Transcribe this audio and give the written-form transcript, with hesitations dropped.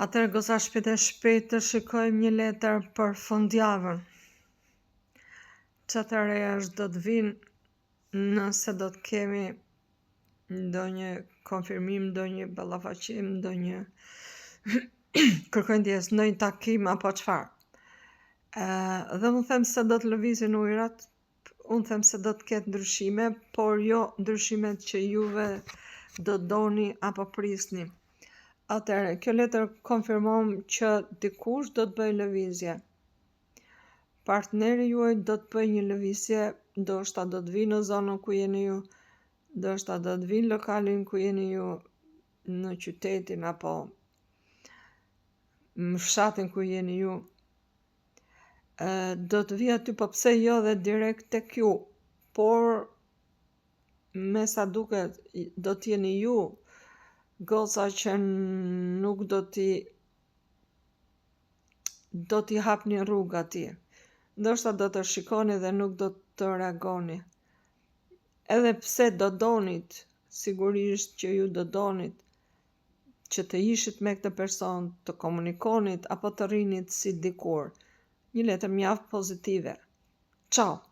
Atëherë goca shpejt të shikojmë një letër për fundjavën. Që të reja është do të vinë nëse do të kemi ndonjë konfirmim, ndonjë ballafaqim, ndonjë kërkojndjes, ndonjë takim apo çfarë. Dhe unë them se do të lëvizin ujërat, unë them se do të ketë ndryshime, por jo ndryshimet që juve do doni apo prisni. Atëherë, kjo letër konfirmon që dikush do të bëjë lëvizje. Partneri juaj do të bëjë një lëvizje, ndoshta do të vinë në zonën ku jeni ju, ndoshta do të vinë në lokalin ku jeni ju, në qytetin apo në fshatin ku jeni ju. Do të vi aty, po pse jo dhe direkt tek ju, por me sa duket do t'jeni ju goca që nuk do t'i hapni rrugë atij. Ndoshta do të shikoni dhe nuk do të reagoni. Edhe pse do donit, sigurisht që ju do donit që të ishit me këtë person, të komunikonit apo të rrinit si dikur. Një letër mjaft pozitive. Ciao!